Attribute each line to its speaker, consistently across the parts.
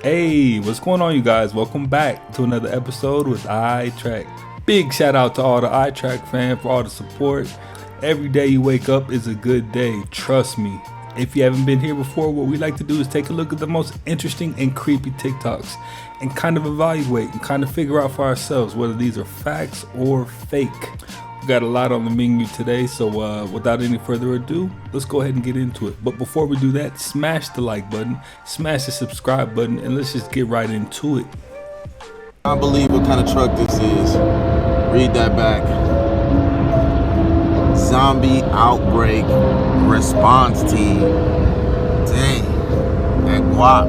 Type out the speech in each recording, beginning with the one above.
Speaker 1: Hey, what's going on, you guys? Welcome back to another episode with iTrack. Big shout out to all the iTrack fans for all the support. Every day you wake up is a good day, trust me. If you haven't been here before, what we like to do is take a look at the most interesting and creepy TikToks and kind of evaluate and kind of figure out for ourselves whether these are facts or fake. We got a lot on the menu today, so without any further ado, let's go ahead and get into it. But before we do that, smash the like button, smash the subscribe button, and let's just get right into it.
Speaker 2: I believe what kind of truck this is. Read that back. Zombie outbreak response team. Dang, that guap.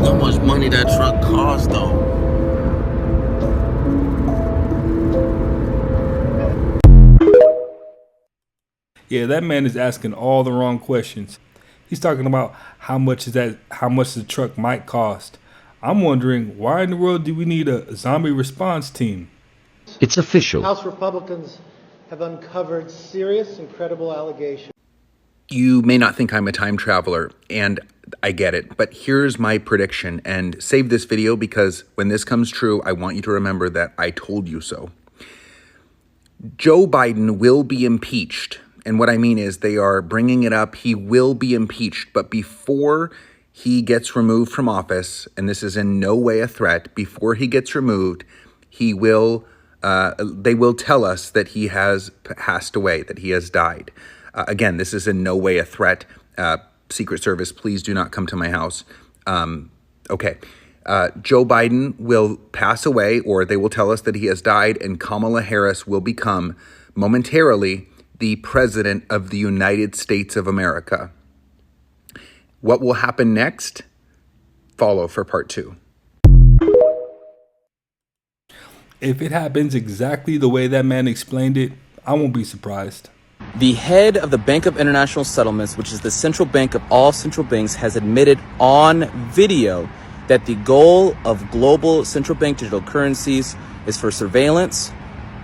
Speaker 2: How much money that truck cost though?
Speaker 1: Yeah, that man is asking all the wrong questions. He's talking about how much the truck might cost. I'm wondering, why in the world do we need a zombie response team?
Speaker 3: It's official.
Speaker 4: House Republicans have uncovered serious and credible allegations.
Speaker 5: You may not think I'm a time traveler, and I get it, but here's my prediction, and save this video because when this comes true, I want you to remember that I told you so. Joe Biden will be impeached. And what I mean is they are bringing it up. He will be impeached. But before he gets removed from office, and this is in no way a threat, before he gets removed, they will tell us that he has passed away, that he has died. Again, this is in no way a threat. Secret Service, please do not come to my house. Okay. Joe Biden will pass away, or they will tell us that he has died, and Kamala Harris will become momentarily the President of the United States of America. What will happen next? Follow for part 2.
Speaker 1: If it happens exactly the way that man explained it, I won't be surprised.
Speaker 6: The head of the Bank of International Settlements, which is the central bank of all central banks, has admitted on video that the goal of global central bank digital currencies is for surveillance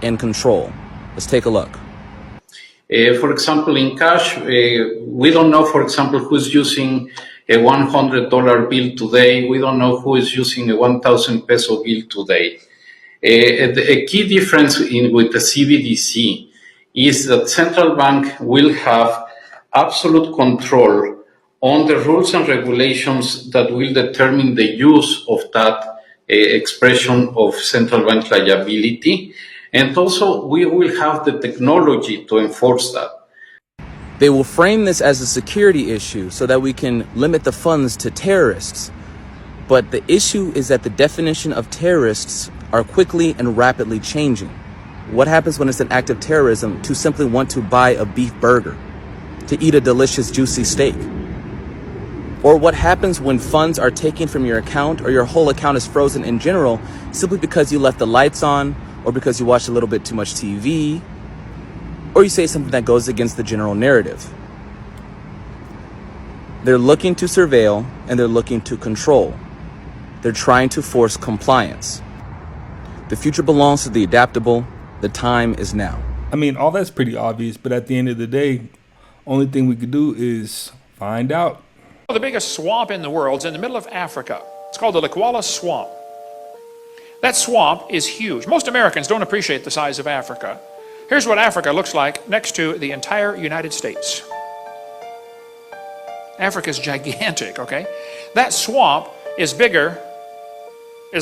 Speaker 6: and control. Let's take a look.
Speaker 7: For example, in cash, we don't know, for example, who's using a $100 bill today. We don't know who is using a 1,000 peso bill today. A key difference with the CBDC is that central bank will have absolute control on the rules and regulations that will determine the use of that expression of central bank liability. And also, we will have the technology to enforce that.
Speaker 6: They will frame this as a security issue so that we can limit the funds to terrorists. But the issue is that the definition of terrorists are quickly and rapidly changing. What happens when it's an act of terrorism to simply want to buy a beef burger, to eat a delicious, juicy steak? Or what happens when funds are taken from your account or your whole account is frozen in general simply because you left the lights on, or because you watch a little bit too much TV, or you say something that goes against the general narrative? They're looking to surveil and they're looking to control. They're trying to force compliance. The future belongs to the adaptable. The time is now.
Speaker 1: I mean, all that's pretty obvious, but at the end of the day, only thing we could do is find out.
Speaker 8: The biggest swamp in the world is in the middle of Africa. It's called the Lukwala Swamp. That swamp is huge. Most Americans don't appreciate the size of Africa. Here's what Africa looks like next to the entire United States. Africa's gigantic, okay? That swamp is the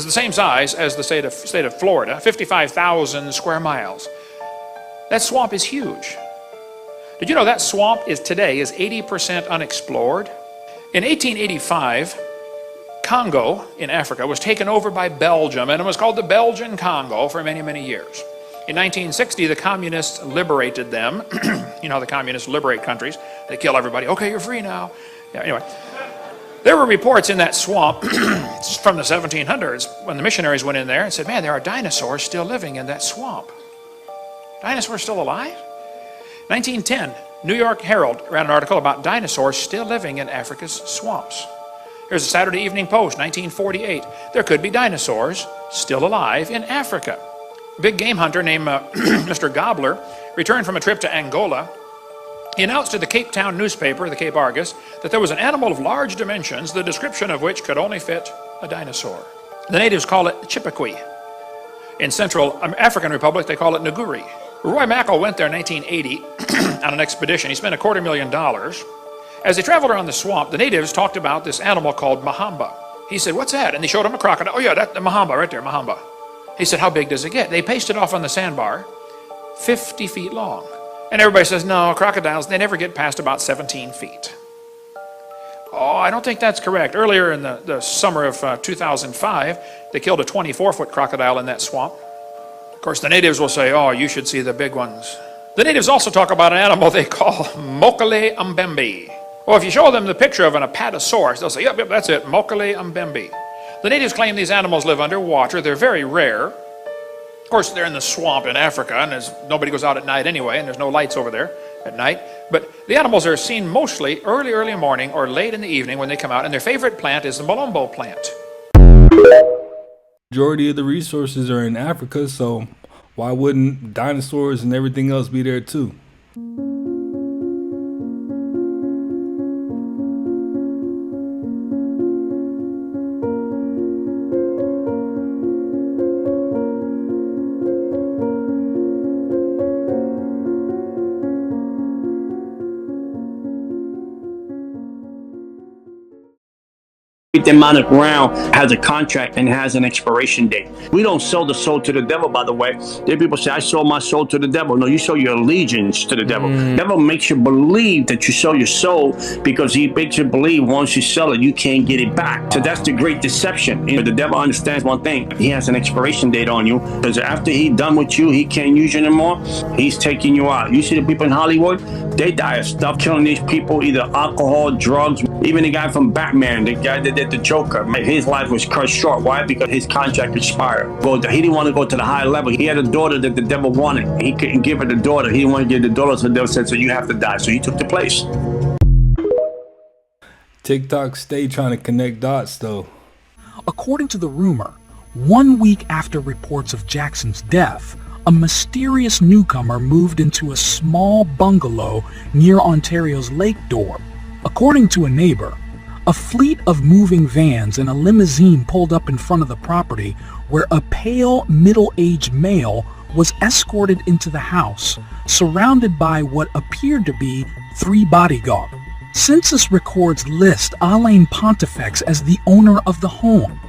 Speaker 8: same size as the state of Florida, 55,000 square miles. That swamp is huge. Did you know that swamp today is 80% unexplored? In 1885, Congo in Africa was taken over by Belgium, and it was called the Belgian Congo for many, many years. In 1960, the communists liberated them. You know how the communists liberate countries. They kill everybody. Okay, you're free now. Yeah, anyway. There were reports in that swamp from the 1700s when the missionaries went in there and said, man, there are dinosaurs still living in that swamp. Dinosaurs still alive? 1910, New York Herald ran an article about dinosaurs still living in Africa's swamps. Here's a Saturday Evening Post, 1948. There could be dinosaurs still alive in Africa. A big game hunter named Mr. Gobbler returned from a trip to Angola He announced to the Cape Town newspaper, the Cape Argus, that there was an animal of large dimensions, the description of which could only fit a dinosaur. The natives call it Chippequi. In Central African Republic, they call it Nguri. Roy Mackle went there in 1980 on an expedition. He spent $250,000. As they traveled around the swamp, the natives talked about this animal called Mahamba. He said, "What's that?" And they showed him a crocodile. "Oh yeah, that's the Mahamba right there, Mahamba." He said, "How big does it get?" They pasted off on the sandbar, 50 feet long. And everybody says, no, crocodiles, they never get past about 17 feet. Oh, I don't think that's correct. Earlier in the summer of 2005, they killed a 24-foot crocodile in that swamp. Of course, the natives will say, oh, you should see the big ones. The natives also talk about an animal they call Mokele Mbembe. Well, if you show them the picture of an apatosaurus, they'll say, yep, that's it, Mokele Mbembe. The natives claim these animals live underwater. They're very rare. Of course, they're in the swamp in Africa, and nobody goes out at night anyway, and there's no lights over there at night. But the animals are seen mostly early morning or late in the evening when they come out, and their favorite plant is the Malombo plant.
Speaker 1: Majority of the resources are in Africa, so why wouldn't dinosaurs and everything else be there too?
Speaker 3: Everything on the ground has a contract and has an expiration date. We don't sell the soul to the devil, by the way. There people say, I sold my soul to the devil. No, you sell your allegiance to the devil. The devil makes you believe that you sell your soul because he makes you believe once you sell it, you can't get it back. So that's the great deception. You know, the devil understands one thing. He has an expiration date on you because after he's done with you, he can't use you anymore. He's taking you out. You see the people in Hollywood, they die of stuff, killing these people, either alcohol, drugs. Even the guy from Batman, the guy that did the Joker, his life was cut short. Why? Because his contract expired. He didn't want to go to the higher level. He had a daughter that the devil wanted. He couldn't give her the daughter. He didn't want to give the daughter, so the devil said, so you have to die. So he took the place.
Speaker 1: TikTok stay trying to connect dots though.
Speaker 9: According to the rumor, 1 week after reports of Jackson's death, a mysterious newcomer moved into a small bungalow near Ontario's Lake Dorp. According to a neighbor, a fleet of moving vans and a limousine pulled up in front of the property where a pale, middle-aged male was escorted into the house, surrounded by what appeared to be 3 bodyguards. Census records list Alain Pontifex as the owner of the home.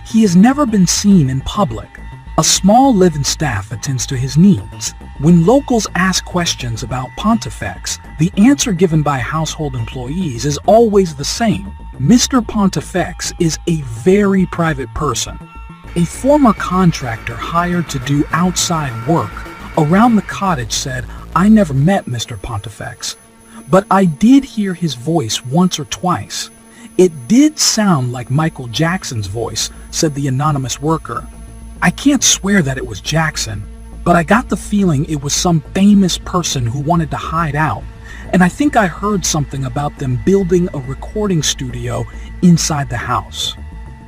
Speaker 9: He has never been seen in public. A small live-in staff attends to his needs. When locals ask questions about Pontifex, the answer given by household employees is always the same. Mr. Pontifex is a very private person. A former contractor hired to do outside work around the cottage said, I never met Mr. Pontifex, but I did hear his voice once or twice. It did sound like Michael Jackson's voice, said the anonymous worker. I can't swear that it was Jackson, but I got the feeling it was some famous person who wanted to hide out, and I think I heard something about them building a recording studio inside the house.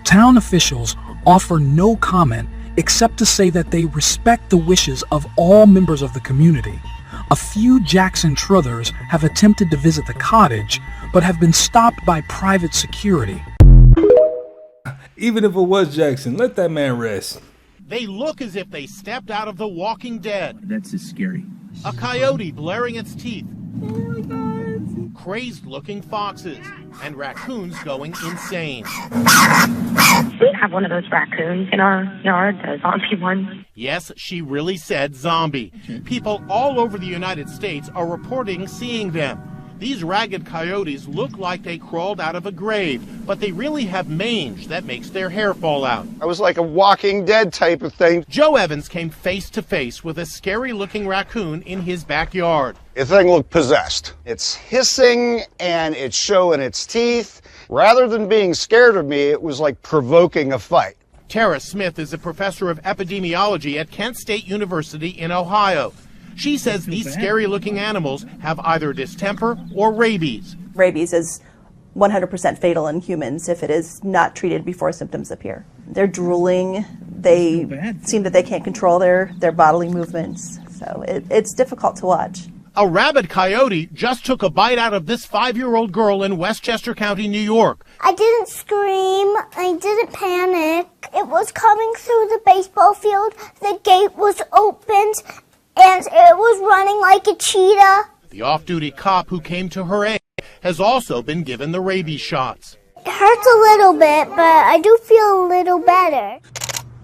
Speaker 9: Town officials offer no comment except to say that they respect the wishes of all members of the community. A few Jackson truthers have attempted to visit the cottage, but have been stopped by private security.
Speaker 1: Even if it was Jackson, let that man rest.
Speaker 10: They look as if they stepped out of The Walking Dead.
Speaker 3: That's just scary.
Speaker 10: A coyote blaring its teeth.
Speaker 11: Oh my God.
Speaker 10: Crazed-looking foxes and raccoons going insane.
Speaker 11: We have one of those raccoons in our yard, the zombie one.
Speaker 10: Yes, she really said zombie. People all over the United States are reporting seeing them. These ragged coyotes look like they crawled out of a grave, but they really have mange that makes their hair fall out.
Speaker 12: I was like a Walking Dead type of thing.
Speaker 10: Joe Evans came face to face with a scary-looking raccoon in his backyard.
Speaker 12: The thing looked possessed. It's hissing and it's showing its teeth. Rather than being scared of me, it was like provoking a fight.
Speaker 10: Tara Smith is a professor of epidemiology at Kent State University in Ohio. She says these scary-looking animals have either distemper or rabies.
Speaker 13: Rabies is 100% fatal in humans if it is not treated before symptoms appear. They're drooling. They seem that they can't control their bodily movements. So it's difficult to watch.
Speaker 10: A rabid coyote just took a bite out of this 5-year-old girl in Westchester County, New York.
Speaker 14: I didn't scream. I didn't panic. It was coming through the baseball field. The gate was opened, and it was running like a cheetah.
Speaker 10: The off-duty cop who came to her aid has also been given the rabies shots.
Speaker 14: It hurts a little bit, but I do feel a little better.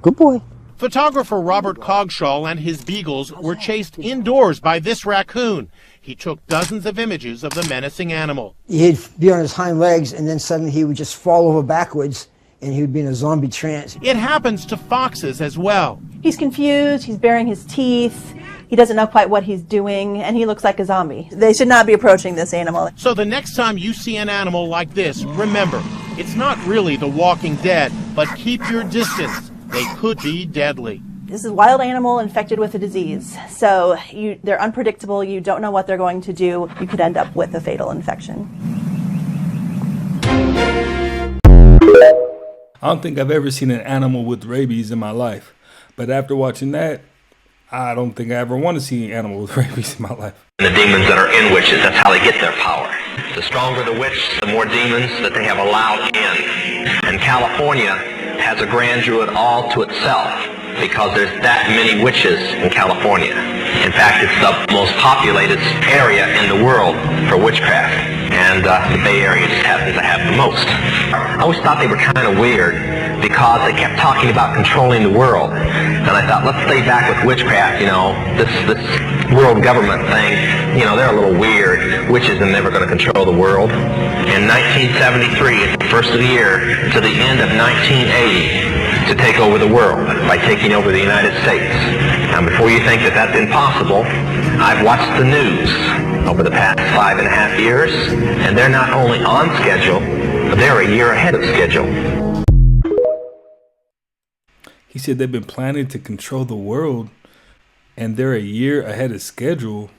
Speaker 10: Good boy. Photographer Robert Cogshaw and his beagles were chased indoors by this raccoon. He took dozens of images of the menacing animal.
Speaker 15: He'd be on his hind legs, and then suddenly he would just fall over backwards, and he would be in a zombie trance.
Speaker 10: It happens to foxes as well.
Speaker 13: He's confused, he's baring his teeth, he doesn't know quite what he's doing, and he looks like a zombie. They should not be approaching this animal.
Speaker 10: So the next time you see an animal like this, remember, it's not really the walking dead, but keep your distance. They could be deadly.
Speaker 13: This is a wild animal infected with a disease, so they're unpredictable. You don't know what they're going to do. You could end up with a fatal infection.
Speaker 1: I don't think I've ever seen an animal with rabies in my life, but after watching that, I don't think I ever want to see an animal with rabies in my life.
Speaker 16: The demons that are in witches, that's how they get their power. The stronger the witch, the more demons that they have allowed in. And California has a grandeur all to itself because there's that many witches in California. In fact, it's the most populated area in the world for witchcraft, and the Bay Area just happens to have the most. I always thought they were kind of weird because they kept talking about controlling the world, and I thought, let's stay back with witchcraft, you know, this world government thing, you know, they're a little weird. Witches are never going to control the world. In 1973, at the first of the year, to the end of 1980, to take over the world by taking over the United States. Now, before you think that that's impossible, I've watched the news over the past 5.5 years, and they're not only on schedule, but they're a year ahead of schedule.
Speaker 1: He said they've been planning to control the world, and they're a year ahead of schedule.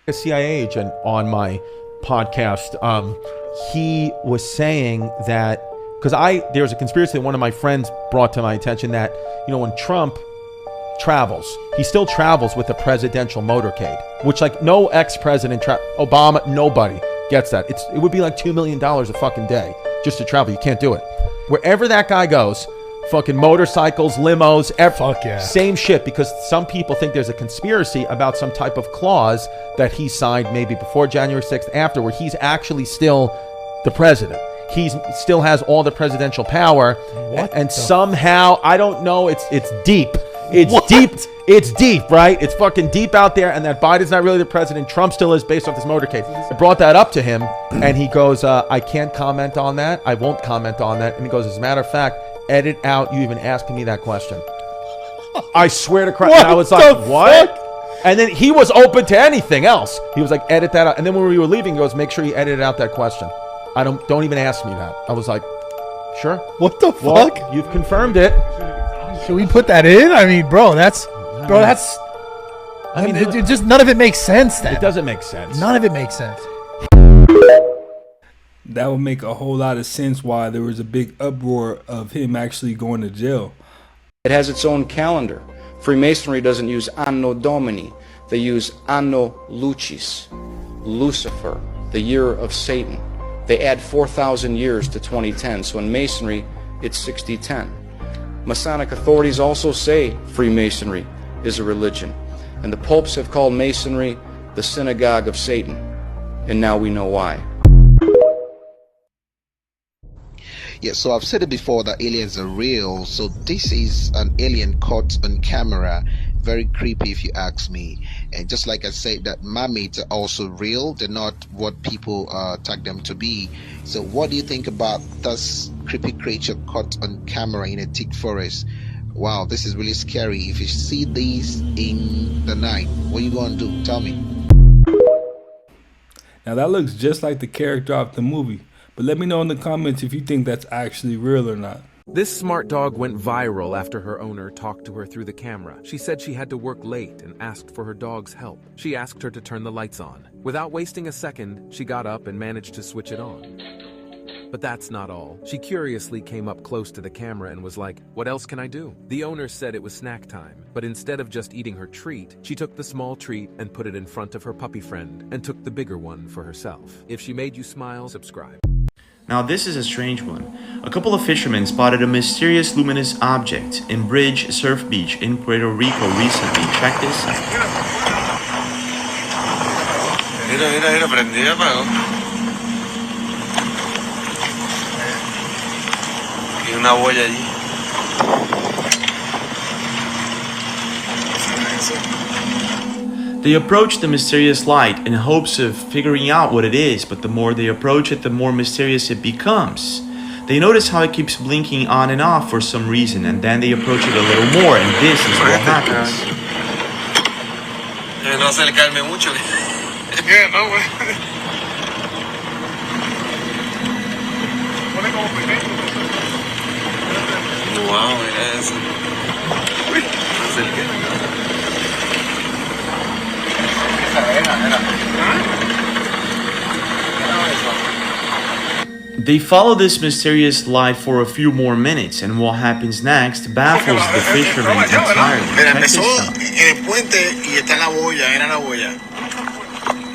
Speaker 17: A CIA agent on my podcast, he was saying that, because there was a conspiracy that one of my friends brought to my attention that, you know, when Trump travels, he still travels with a presidential motorcade, which like no ex-president, Obama, nobody gets that. It would be like $2 million a fucking day just to travel. You can't do it. Wherever that guy goes, fucking motorcycles, limos, fuck yeah. Same shit, because some people think there's a conspiracy about some type of clause that he signed maybe before January 6th, after, where he's actually still the president. He still has all the presidential power, and somehow, I don't know, it's deep. It's deep. It's deep, right? It's fucking deep out there, and that Biden's not really the president. Trump still is, based off this motorcade. I brought that up to him, and he goes, I can't comment on that. I won't comment on that. And he goes, as a matter of fact, edit out you even asking me that question. I swear to Christ. And I was like, what? Fuck? And then he was open to anything else. He was like, edit that out. And then when we were leaving, he goes, make sure you edited out that question. Don't even ask me that. I was like, sure.
Speaker 18: What the fuck?
Speaker 17: You've confirmed it.
Speaker 18: Should we put that in? I mean, bro, that's. I mean, it just none of it makes sense. Then
Speaker 17: it doesn't make sense.
Speaker 18: None of it makes sense.
Speaker 1: That would make a whole lot of sense why there was a big uproar of him actually going to jail.
Speaker 19: It has its own calendar. Freemasonry doesn't use Anno Domini. They use Anno Lucis, Lucifer, the year of Satan. They add 4,000 years to 2010, so in Masonry, it's 6010. Masonic authorities also say Freemasonry is a religion, and the popes have called Masonry the synagogue of Satan, and now we know why.
Speaker 20: Yeah, so I've said it before that aliens are real. So this is an alien caught on camera. Very creepy if you ask me. And just like I said, that mermaids are also real. They're not what people tag them to be. So what do you think about this creepy creature caught on camera in a thick forest? Wow, this is really scary. If you see these in the night, what are you going to do? Tell me.
Speaker 1: Now that looks just like the character of the movie. But let me know in the comments if you think that's actually real or not.
Speaker 21: This smart dog went viral after her owner talked to her through the camera. She said she had to work late and asked for her dog's help. She asked her to turn the lights on. Without wasting a second, she got up and managed to switch it on. But that's not all. She curiously came up close to the camera and was like, "What else can I do?" The owner said it was snack time, but instead of just eating her treat, she took the small treat and put it in front of her puppy friend and took the bigger one for herself. If she made you smile, subscribe.
Speaker 2: Now this is a strange one. A couple of fishermen spotted a mysterious luminous object in Bridge Surf Beach in Puerto Rico recently. Check this out.
Speaker 22: Mira, prendí, apagó. Y una boya allí.
Speaker 2: They approach the mysterious light in hopes of figuring out what it is, but the more they approach it, the more mysterious it becomes. They notice how it keeps blinking on and off for some reason, and then they approach it a little more, and this is what happens.
Speaker 22: No acercarme mucho. Wow, mira eso.
Speaker 2: They follow this mysterious light for a few more minutes, and what happens next baffles the fishermen entirely.
Speaker 22: Mira, empezó en el puente y está la boya, era la boya.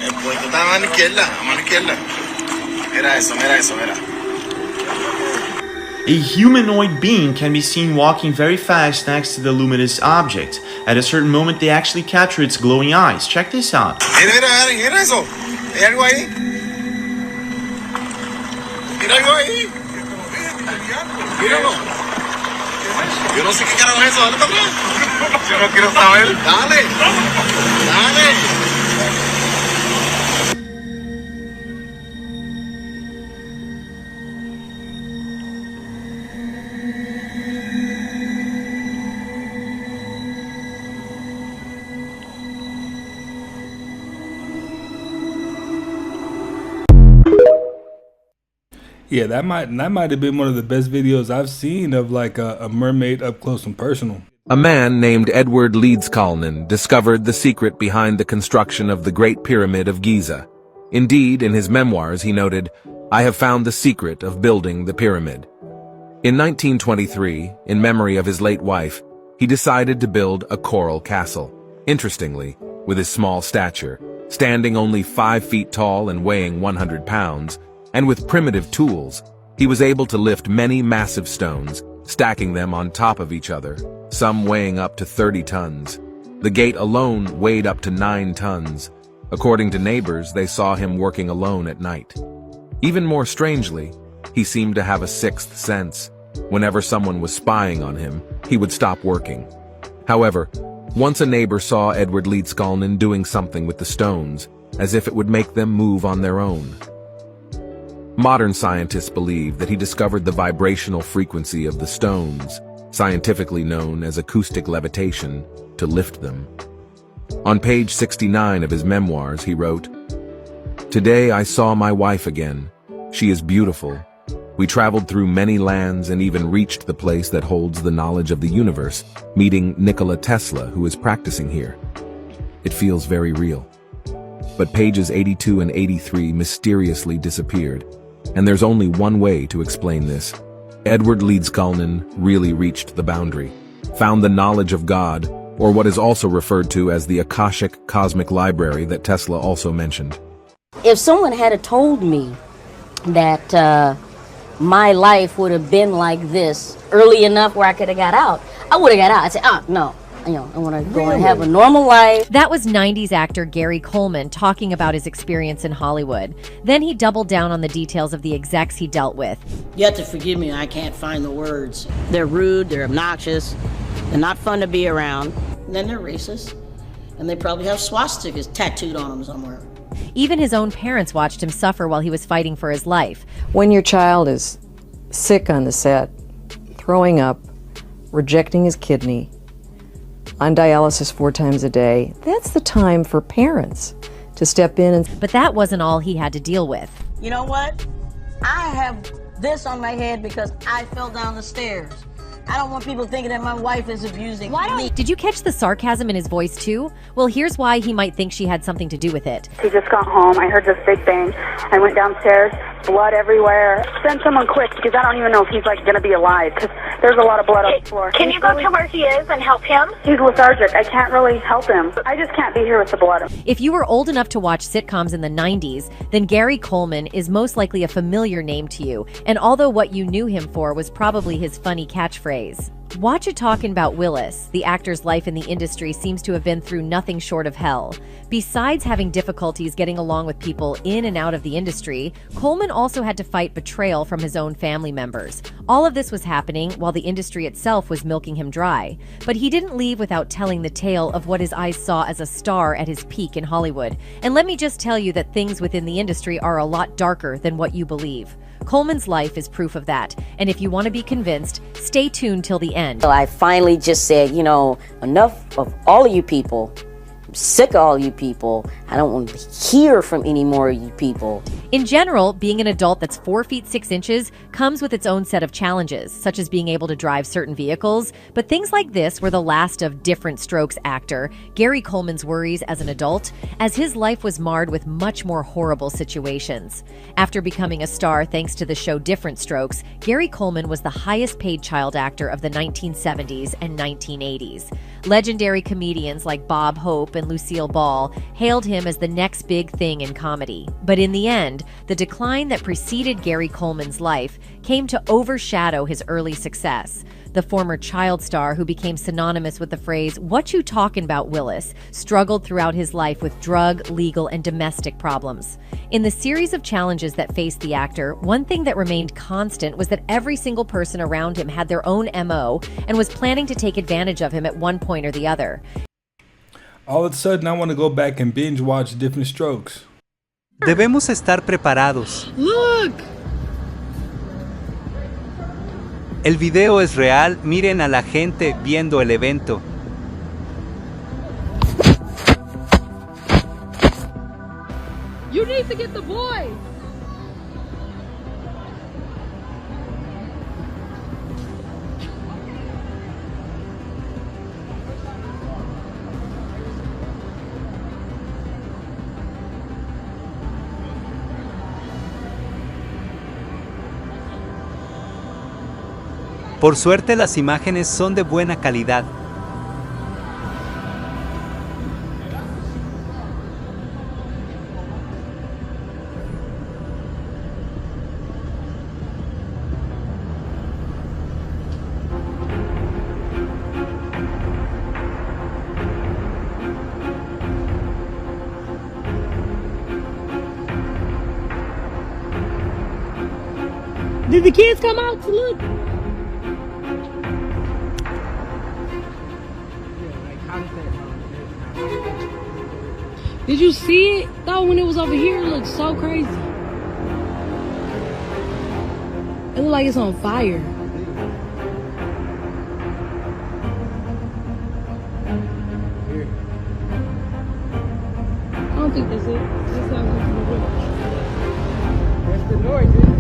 Speaker 22: El puente está a mano izquierda, Era eso, mira.
Speaker 2: A humanoid being can be seen walking very fast next to the luminous object. At a certain moment, they actually capture its glowing eyes. Check this out.
Speaker 22: Mira eso. Hay algo ahí. Mira algo ahí. Míralo. Yo no sé qué carajo es eso. Dale para atrás. Yo no quiero saber. Dale.
Speaker 1: Yeah, that might have been one of the best videos I've seen of like a mermaid up close and personal.
Speaker 21: A man named Edward Leedskalnin discovered the secret behind the construction of the Great Pyramid of Giza. Indeed, in his memoirs, he noted, "I have found the secret of building the pyramid." In 1923, in memory of his late wife, he decided to build a coral castle. Interestingly, with his small stature, standing only 5 feet tall and weighing 100 pounds, and with primitive tools, he was able to lift many massive stones, stacking them on top of each other, some weighing up to 30 tons. The gate alone weighed up to 9 tons. According to neighbors, they saw him working alone at night. Even more strangely, he seemed to have a sixth sense. Whenever someone was spying on him, he would stop working. However, once a neighbor saw Edward Leedskalnin doing something with the stones, as if it would make them move on their own. Modern scientists believe that he discovered the vibrational frequency of the stones, scientifically known as acoustic levitation, to lift them. On page 69 of his memoirs, he wrote, "Today I saw my wife again. She is beautiful. We traveled through many lands and even reached the place that holds the knowledge of the universe, meeting Nikola Tesla, who is practicing here. It feels very real." But pages 82 and 83 mysteriously disappeared. And there's only one way to explain this. Edward Leedskalnin really reached the boundary, found the knowledge of God, or what is also referred to as the Akashic Cosmic Library that Tesla also mentioned.
Speaker 23: If someone had told me that my life would have been like this early enough where I could have got out, I would have got out. I'd say, no. I want to go and have a normal life.
Speaker 24: That was 90s actor Gary Coleman talking about his experience in Hollywood. Then he doubled down on the details of the execs he dealt with.
Speaker 25: You have to forgive me, I can't find the words. They're rude, they're obnoxious, they're not fun to be around. And then they're racist, and they probably have swastikas tattooed on them somewhere.
Speaker 24: Even his own parents watched him suffer while he was fighting for his life.
Speaker 26: When your child is sick on the set, throwing up, rejecting his kidney, on dialysis 4 times a day, that's the time for parents to step in.
Speaker 24: But that wasn't all he had to deal with.
Speaker 25: You know what? I have this on my head because I fell down the stairs. I don't want people thinking that my wife is abusing me.
Speaker 24: Did you catch the sarcasm in his voice too? Well, here's why he might think she had something to do with it.
Speaker 4: He just got home. I heard this big bang. I went downstairs, blood everywhere. Send someone quick because I don't even know if he's like gonna be alive because there's a lot of blood on the floor.
Speaker 11: Can you go to where he is and help him?
Speaker 4: He's lethargic. I can't really help him. I just can't be here with the blood.
Speaker 24: If you were old enough to watch sitcoms in the 90s, then Gary Coleman is most likely a familiar name to you. And although what you knew him for was probably his funny catchphrase. Watch It Talkin' About Willis. The actor's life in the industry seems to have been through nothing short of hell. Besides having difficulties getting along with people in and out of the industry, Coleman also had to fight betrayal from his own family members. All of this was happening while the industry itself was milking him dry. But he didn't leave without telling the tale of what his eyes saw as a star at his peak in Hollywood. And let me just tell you that things within the industry are a lot darker than what you believe. Coleman's life is proof of that, and if you want to be convinced, stay tuned till the end.
Speaker 25: I finally just said, you know, enough of all of you people. I'm sick of all you people. I don't want to hear from any more of you people.
Speaker 24: In general, being an adult that's 4 feet 6 inches comes with its own set of challenges, such as being able to drive certain vehicles, but things like this were the last of Different Strokes actor Gary Coleman's worries as an adult, as his life was marred with much more horrible situations. After becoming a star thanks to the show Different Strokes, Gary Coleman was the highest paid child actor of the 1970s and 1980s. Legendary comedians like Bob Hope and Lucille Ball hailed him as the next big thing in comedy. But in the end, the decline that preceded Gary Coleman's life came to overshadow his early success. The former child star, who became synonymous with the phrase, "What you talkin' about, Willis?" struggled throughout his life with drug, legal, and domestic problems. In the series of challenges that faced the actor, one thing that remained constant was that every single person around him had their own MO and was planning to take advantage of him at one point or the other.
Speaker 1: All of a sudden, I want to go back and binge watch Different Strokes.
Speaker 5: Debemos estar preparados.
Speaker 25: Look!
Speaker 5: El video es real, miren a la gente viendo el evento.
Speaker 25: You need to get the boy!
Speaker 5: Por suerte las imágenes son de buena calidad.
Speaker 25: Did the kids come out to look? Did you see it though when it was over here? It looked so crazy. It looked like it's on fire. I don't think that's it. That's not going to be good. That's the noise, isn't it?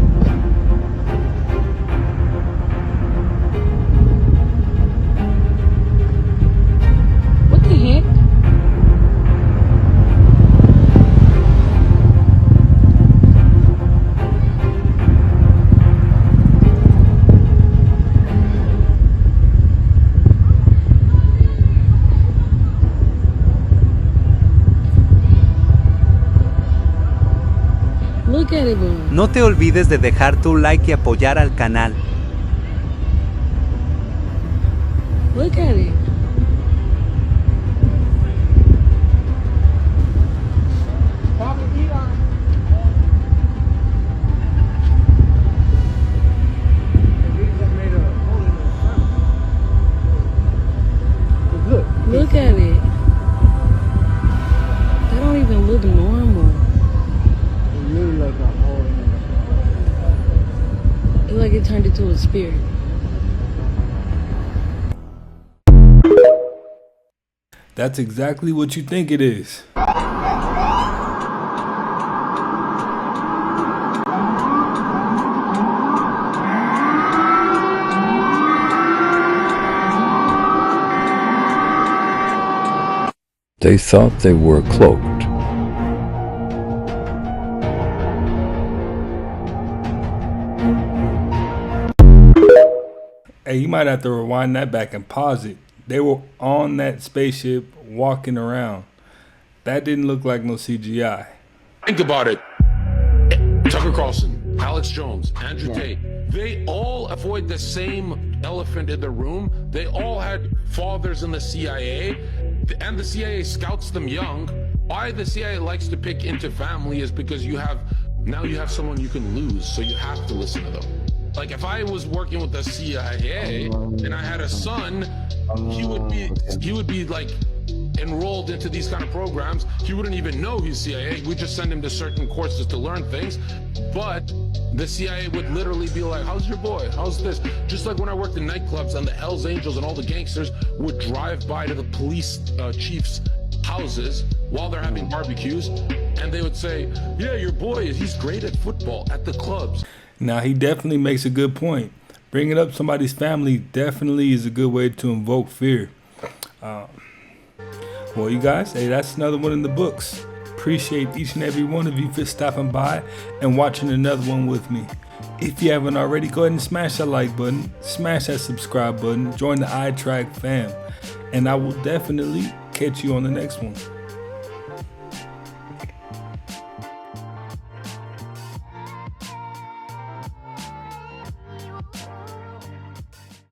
Speaker 25: What the heck? Look at it, boy.
Speaker 5: No te olvides de dejar tu like y apoyar al canal.
Speaker 25: Look at it. Look at it. That don't even look normal. It looks like a hole in it. It like it turned into a spirit.
Speaker 1: That's exactly what you think it is.
Speaker 3: they thought they were cloaked.
Speaker 1: Hey, you might have to rewind that back and pause it. They were on that spaceship walking around. That didn't look like no CGI.
Speaker 6: Think about it. Tucker Carlson, Alex Jones, Andrew Tate, they all avoid the same elephant in the room. They all had fathers in the CIA, and the CIA scouts them young. Why the CIA likes to pick into family is because now you have someone you can lose, so you have to listen to them. Like if I was working with the CIA and I had a son, he would be like enrolled into these kind of programs. He wouldn't even know he's CIA. We just send him to certain courses to learn things. But the CIA would literally be like, how's your boy? How's this? Just like when I worked in nightclubs and the Hells Angels and all the gangsters would drive by to the police chiefs' houses while they're having barbecues, and they would say, yeah, your boy, he's great at football at the clubs.
Speaker 1: Now, he definitely makes a good point. Bringing up somebody's family definitely is a good way to invoke fear. Well, you guys, hey, that's another one in the books. Appreciate each and every one of you for stopping by and watching another one with me. If you haven't already, go ahead and smash that like button, smash that subscribe button, join the iTrack fam, and I will definitely catch you on the next one.